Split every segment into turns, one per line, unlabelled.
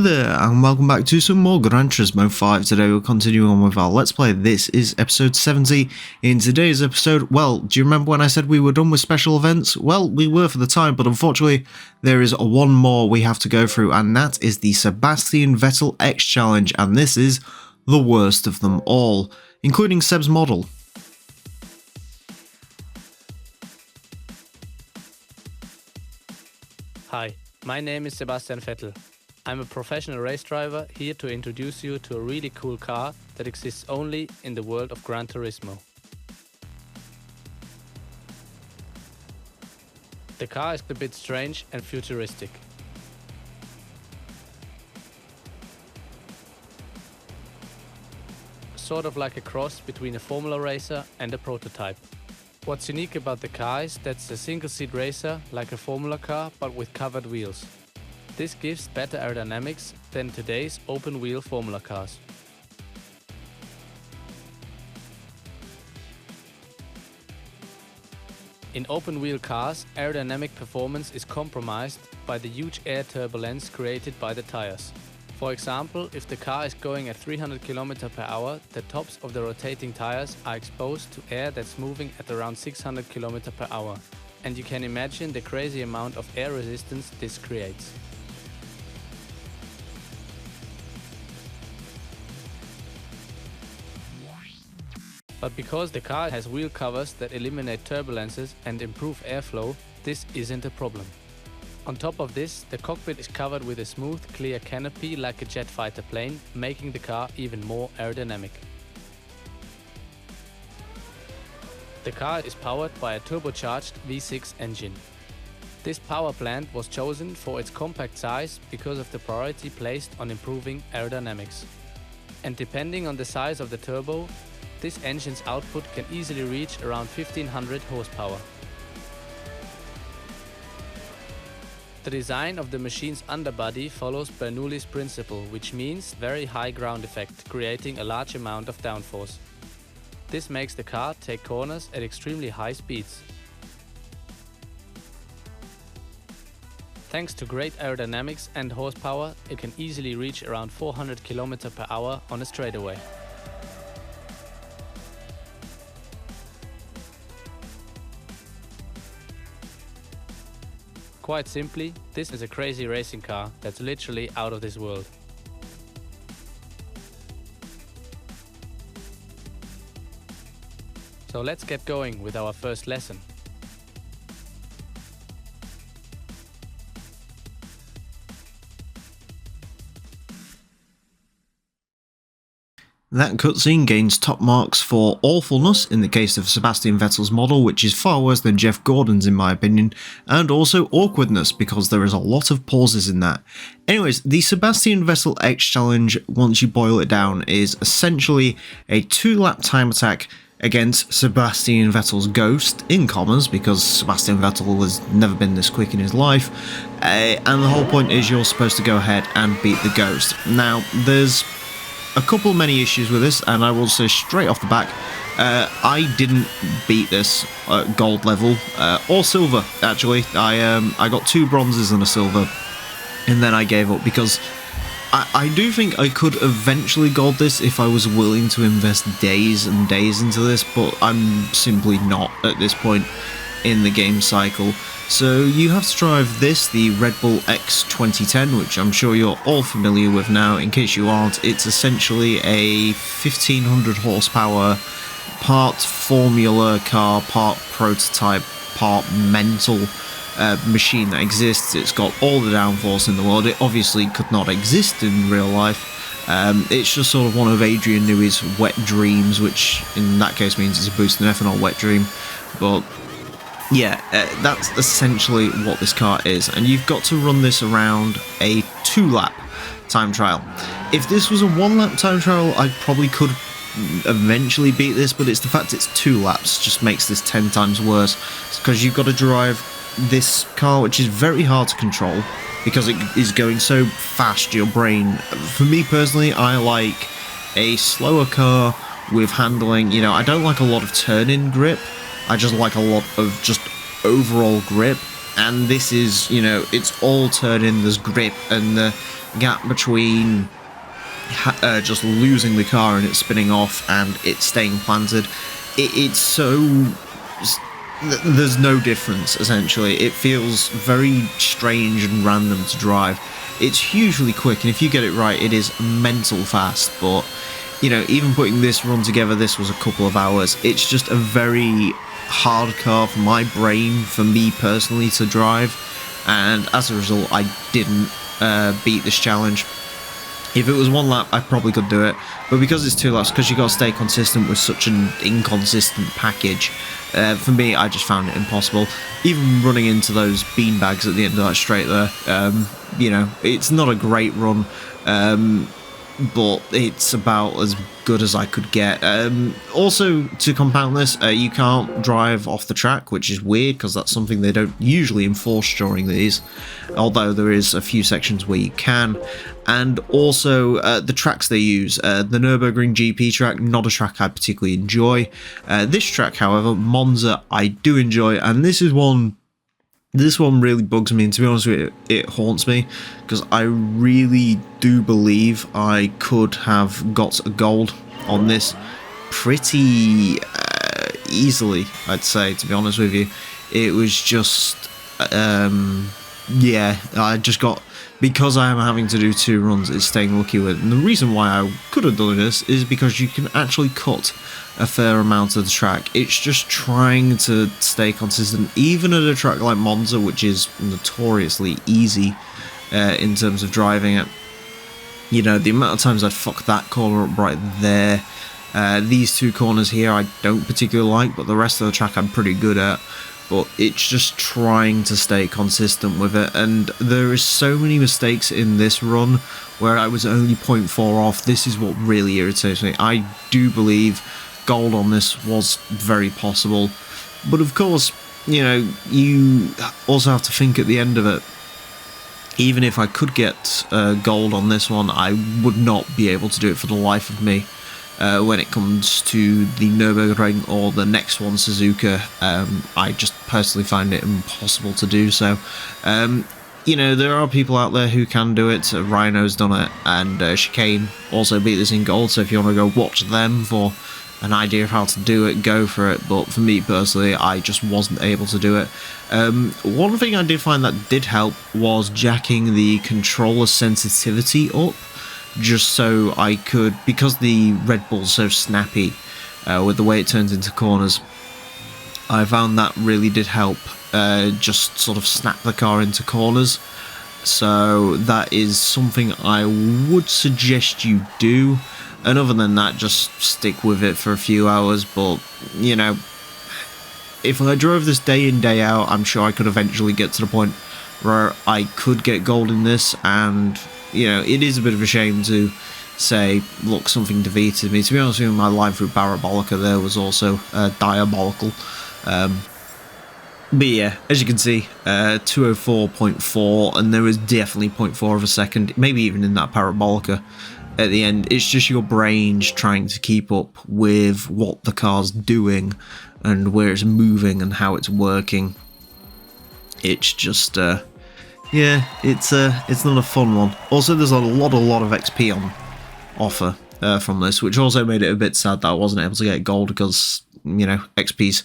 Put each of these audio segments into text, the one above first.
there, and welcome back to some more Gran Turismo 5. Today we're continuing on with our Let's Play. This is episode 70. In today's episode, well, do you remember when I said we were done with special events? Well, we were for the time, but unfortunately there is one more we have to go through, and that is the Sebastian Vettel X Challenge, and this is the worst of them all, including Seb's model.
Hi, my name is Sebastian Vettel. I'm a professional race driver here to introduce you to a really cool car that exists only in the world of Gran Turismo. The car is a bit strange and futuristic. Sort of like a cross between a Formula racer and a prototype. What's unique about the car is that it's a single-seat racer like a Formula car but with covered wheels. This gives better aerodynamics than today's open-wheel Formula cars. In open-wheel cars, aerodynamic performance is compromised by the huge air turbulence created by the tires. For example, if the car is going at 300 km per hour, the tops of the rotating tires are exposed to air that's moving at around 600 km per hour. And you can imagine the crazy amount of air resistance this creates. But because the car has wheel covers that eliminate turbulences and improve airflow, this isn't a problem. On top of this, the cockpit is covered with a smooth, clear canopy like a jet fighter plane, making the car even more aerodynamic. The car is powered by a turbocharged V6 engine. This power plant was chosen for its compact size because of the priority placed on improving aerodynamics. And depending on the size of the turbo, this engine's output can easily reach around 1500 horsepower. The design of the machine's underbody follows Bernoulli's principle, which means very high ground effect, creating a large amount of downforce. This makes the car take corners at extremely high speeds. Thanks to great aerodynamics and horsepower, it can easily reach around 400 km per hour on a straightaway. Quite simply, this is a crazy racing car that's literally out of this world. So let's get going with our first lesson.
That cutscene gains top marks for awfulness in the case of Sebastian Vettel's model, which is far worse than Jeff Gordon's in my opinion, and also awkwardness because there is a lot of pauses in that. Anyways, the Sebastian Vettel X Challenge, once you boil it down, is essentially a 2-lap time attack against Sebastian Vettel's ghost, in commas, because Sebastian Vettel has never been this quick in his life, and the whole point is you're supposed to go ahead and beat the ghost. Now, there's a couple many issues with this, and I will say straight off the back, I didn't beat this gold level, or silver actually. I got 2 bronzes and a silver, and then I gave up because I do think I could eventually gold this if I was willing to invest days and days into this, but I'm simply not at this point in the game cycle. So you have to drive this, the Red Bull X2010, which I'm sure you're all familiar with now. In case you aren't, it's essentially a 1500 horsepower, part Formula car, part prototype, part mental machine that exists. It's got all the downforce in the world. It obviously could not exist in real life. It's just sort of one of Adrian Newey's wet dreams, which in that case means it's a boost in ethanol wet dream. But yeah, that's essentially what this car is, and you've got to run this around a 2-lap time trial. If this was a 1-lap time trial, I probably could eventually beat this, but it's the fact it's 2 laps just makes this 10 times worse, because you've got to drive this car, which is very hard to control because it is going so fast, your brain. For me personally, I like a slower car with handling. You know, I don't like a lot of turn-in grip, I just like a lot of just overall grip. and this is, you know, it's all turning, there's grip, and the gap between just losing the car and it spinning off and it staying planted, it's so... there's no difference, essentially. It feels very strange and random to drive. It's hugely quick, and if you get it right, it is mental fast, but, you know, even putting this run together, this was a couple of hours. It's just a very hard car for my brain, for me personally, to drive, and as a result, I didn't beat this challenge. If it was one lap, I probably could do it, but because it's 2 laps, because you got to stay consistent with such an inconsistent package, for me, I just found it impossible. Even running into those beanbags at the end of that straight there, you know, it's not a great run, but it's about as good as I could get. Also, to compound this, you can't drive off the track, which is weird because that's something they don't usually enforce during these, although there is a few sections where you can. And also the tracks they use, the Nurburgring GP track, not a track I particularly enjoy. This track, however, Monza, I do enjoy, and this one really bugs me, and to be honest with you, it haunts me, because I really do believe I could have got a gold on this pretty easily, I'd say, to be honest with you. It was just, yeah, I just got... because I am having to do 2 runs, it's staying lucky with it. And the reason why I could have done this is because you can actually cut a fair amount of the track. It's just trying to stay consistent, even at a track like Monza, which is notoriously easy in terms of driving it. You know, the amount of times I'd fuck that corner up right there. These 2 corners here I don't particularly like, but the rest of the track I'm pretty good at. But it's just trying to stay consistent with it, and there is so many mistakes in this run where I was only 0.4 off. This is what really irritates me. I do believe gold on this was very possible, but of course, you know, you also have to think at the end of it, even if I could get gold on this one, I would not be able to do it for the life of me. When it comes to the Nurburgring or the next one, Suzuka, I just personally find it impossible to do so. You know, there are people out there who can do it. Rhino's done it, and Chicane also beat this in gold, so if you want to go watch them for an idea of how to do it, go for it. But for me personally, I just wasn't able to do it. One thing I did find that did help was jacking the controller sensitivity up, just so I could, because the Red Bull's so snappy with the way it turns into corners, I found that really did help just sort of snap the car into corners. So that is something I would suggest you do, and other than that, just stick with it for a few hours. But, you know, if I drove this day in, day out, I'm sure I could eventually get to the point where I could get gold in this. And, you know, it is a bit of a shame to say, look, something defeated me. To be honest with you, my line through Parabolica there was also diabolical. But yeah, as you can see, 204.4, and there was definitely 0.4 of a second, maybe even in that Parabolica at the end. It's just your brain trying to keep up with what the car's doing and where it's moving and how it's working. It's just, yeah, it's not a fun one. Also, there's a lot of XP on offer from this, which also made it a bit sad that I wasn't able to get gold, because, you know, XP's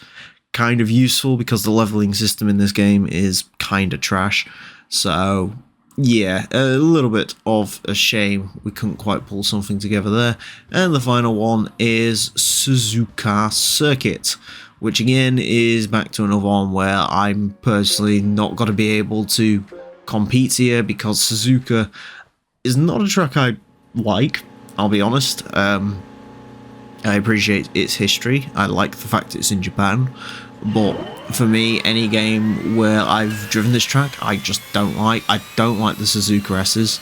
kind of useful because the leveling system in this game is kind of trash. So yeah, a little bit of a shame we couldn't quite pull something together there. And the final one is Suzuka Circuit, which again is back to another one where I'm personally not going to be able to compete here, because Suzuka is not a track I like, I'll be honest. I appreciate its history, I like the fact it's in Japan, but for me, any game where I've driven this track, I just don't like. I don't like the Suzuka S's.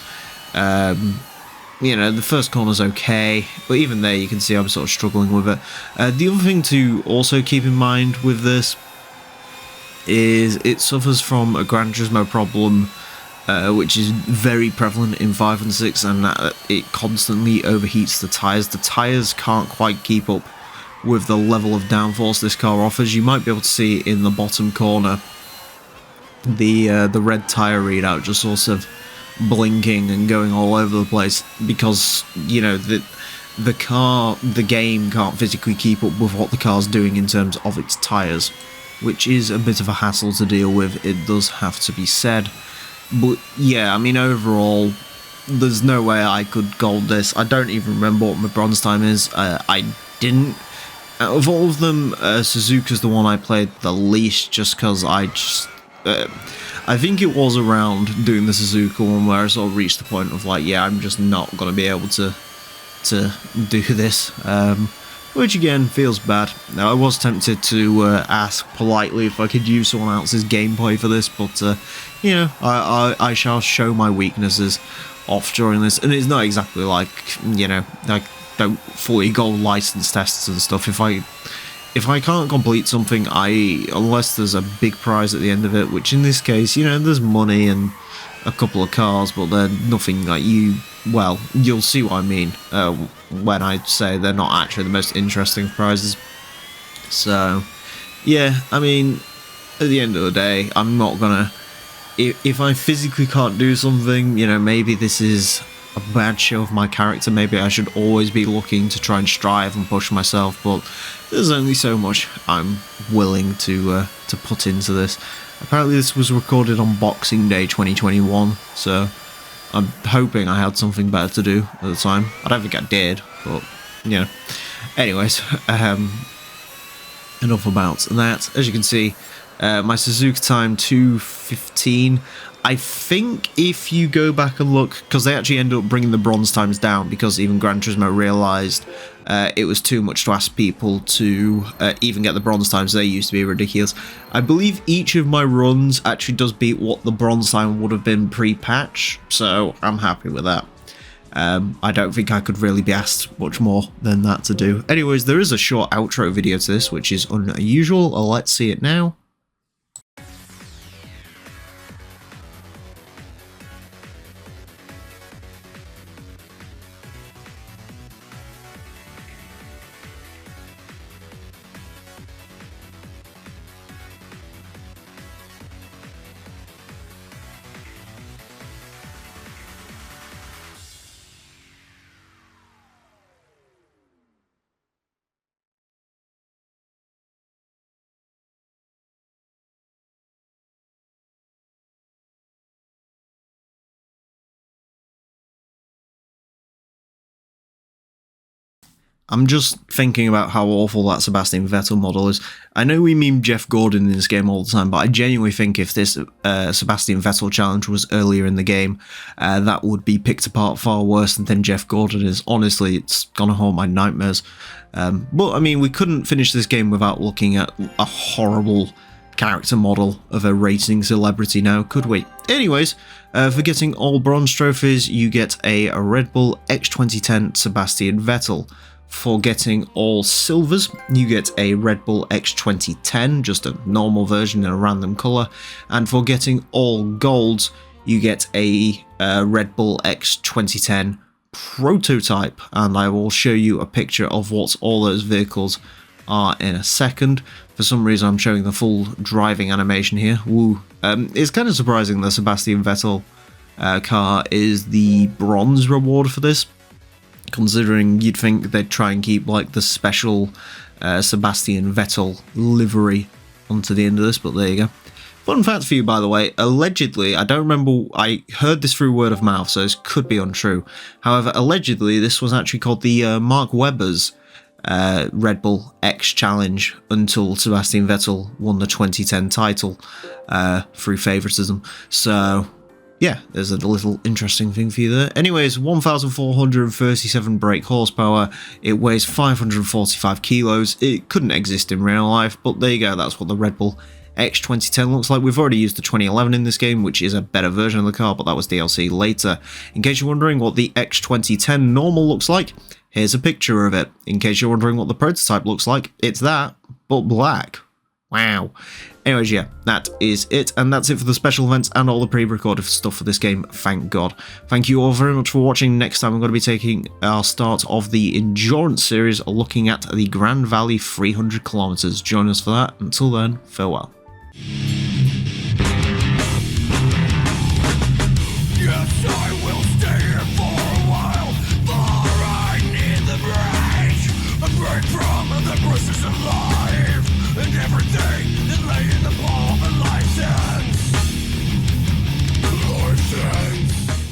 You know, the first corner's okay, but even there you can see I'm sort of struggling with it. The other thing to also keep in mind with this is it suffers from a Gran Turismo problem, which is very prevalent in 5 and 6, and that it constantly overheats the tyres. The tyres can't quite keep up with the level of downforce this car offers. You might be able to see in the bottom corner the red tire readout just sort of blinking and going all over the place because, you know, the game can't physically keep up with what the car's doing in terms of its tires, which is a bit of a hassle to deal with, it does have to be said. But yeah, I mean, overall, there's no way I could gold this. I don't even remember what my bronze time is. I didn't. Out of all of them, Suzuka's the one I played the least, just because I think it was around doing the Suzuka one where I sort of reached the point of like, yeah, I'm just not going to be able to do this, which again feels bad. Now I was tempted to ask politely if I could use someone else's gameplay for this, but you know, I shall show my weaknesses off during this, and it's not exactly like, you know, I don't fully go license tests and stuff. If I can't complete something, unless there's a big prize at the end of it, which in this case, you know, there's money and a couple of cars, but they're nothing like well, you'll see what I mean when I say they're not actually the most interesting prizes. So, yeah, I mean, at the end of the day, I'm not gonna... If I physically can't do something, you know, maybe this is a bad show of my character, maybe I should always be looking to try and strive and push myself, but there's only so much I'm willing to put into this. Apparently this was recorded on Boxing Day 2021, so I'm hoping I had something better to do at the time. I don't think I did, but, you know. Anyways, enough about that. As you can see, my Suzuka time 2:15. I think if you go back and look, because they actually ended up bringing the bronze times down because even Gran Turismo realised it was too much to ask people to even get the bronze times. They used to be ridiculous. I believe each of my runs actually does beat what the bronze time would have been pre-patch, so I'm happy with that. I don't think I could really be asked much more than that to do. Anyways, there is a short outro video to this, which is unusual. Let's see it now. I'm just thinking about how awful that Sebastian Vettel model is. I know we meme Jeff Gordon in this game all the time, but I genuinely think if this Sebastian Vettel challenge was earlier in the game, that would be picked apart far worse than Jeff Gordon is. Honestly, it's gonna haunt my nightmares. But, I mean, we couldn't finish this game without looking at a horrible character model of a racing celebrity now, could we? Anyways, for getting all bronze trophies, you get a Red Bull X2010 Sebastian Vettel. For getting all silvers, you get a Red Bull X2010, just a normal version in a random colour, and for getting all golds, you get a Red Bull X2010 prototype, and I will show you a picture of what all those vehicles are in a second. For some reason I'm showing the full driving animation here. Woo. It's kind of surprising that Sebastian Vettel car is the bronze reward for this, considering you'd think they'd try and keep like the special Sebastian Vettel livery onto the end of this, but there you go. Fun fact for you, by the way, allegedly, I don't remember, I heard this through word of mouth, so this could be untrue. However, allegedly, this was actually called the Mark Webber's Red Bull X Challenge until Sebastian Vettel won the 2010 title through favoritism. So yeah, there's a little interesting thing for you there. Anyways, 1,437 brake horsepower, it weighs 545 kilos, it couldn't exist in real life, but there you go, that's what the Red Bull X2010 looks like. We've already used the 2011 in this game, which is a better version of the car, but that was DLC later. In case you're wondering what the X2010 normal looks like, here's a picture of it. In case you're wondering what the prototype looks like, it's that, but black. Wow. Anyways, yeah, that is it, and that's it for the special events and all the pre-recorded stuff for this game, thank God. Thank you all very much for watching. Next time I'm going to be taking our start of the Endurance series, looking at the Grand Valley 300 kilometers. Join us for that. Until then, farewell.
is laid in the palm of a license. License.